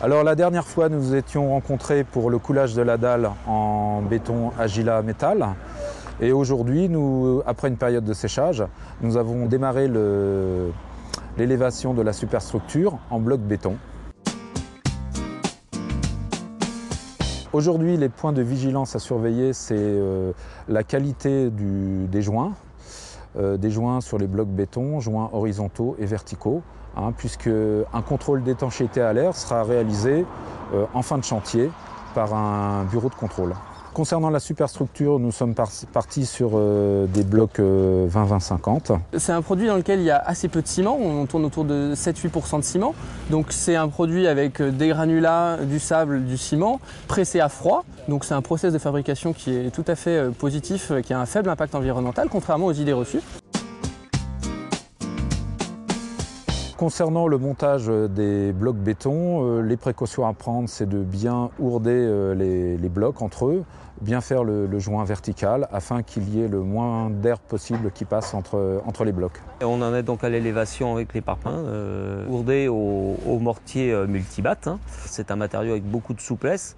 Alors la dernière fois, nous étions rencontrés pour le coulage de la dalle en béton Agila Métal. Et aujourd'hui, après une période de séchage, nous avons démarré l'élévation de la superstructure en bloc béton. Aujourd'hui, les points de vigilance à surveiller, c'est la qualité des joints sur les blocs béton, joints horizontaux et verticaux, puisque un contrôle d'étanchéité à l'air sera réalisé en fin de chantier par un bureau de contrôle. Concernant la superstructure, nous sommes partis sur des blocs 20-20-50. C'est un produit dans lequel il y a assez peu de ciment, on tourne autour de 7-8% de ciment. Donc c'est un produit avec des granulats, du sable, du ciment, pressé à froid. Donc c'est un process de fabrication qui est tout à fait positif, qui a un faible impact environnemental, contrairement aux idées reçues. Concernant le montage des blocs béton, les précautions à prendre, c'est de bien ourder les blocs entre eux, bien faire le joint vertical afin qu'il y ait le moins d'air possible qui passe entre les blocs. Et on en est donc à l'élévation avec les parpaings, ourdés au mortier multibat. C'est un matériau avec beaucoup de souplesse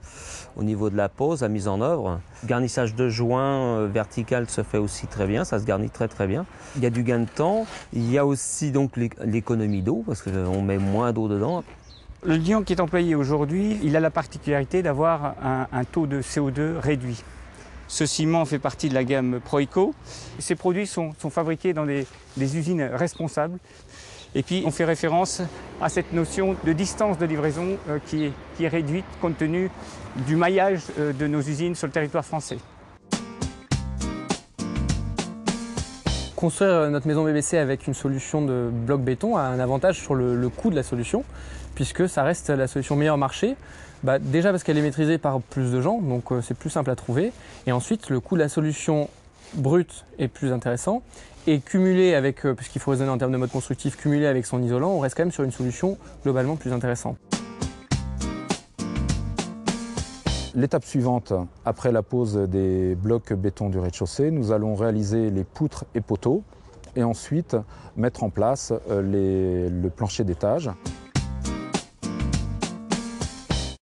au niveau de la pose, la mise en œuvre. Le garnissage de joint vertical se fait aussi très bien, ça se garnit très très bien. Il y a du gain de temps, il y a aussi donc l'économie d'eau parce qu'on met moins d'eau dedans. Le liant qui est employé aujourd'hui, il a la particularité d'avoir un taux de CO2 réduit. Ce ciment fait partie de la gamme Proeco. Ces produits sont fabriqués dans des usines responsables. Et puis on fait référence à cette notion de distance de livraison qui est réduite compte tenu du maillage de nos usines sur le territoire français. Construire notre maison BBC avec une solution de bloc béton a un avantage sur le coût de la solution, puisque ça reste la solution meilleure marché. Déjà parce qu'elle est maîtrisée par plus de gens, donc c'est plus simple à trouver. Et ensuite, le coût de la solution brute est plus intéressant. Et cumulé avec, puisqu'il faut raisonner en termes de mode constructif, cumulé avec son isolant, on reste quand même sur une solution globalement plus intéressante. L'étape suivante, après la pose des blocs béton du rez-de-chaussée, nous allons réaliser les poutres et poteaux et ensuite mettre en place le plancher d'étage.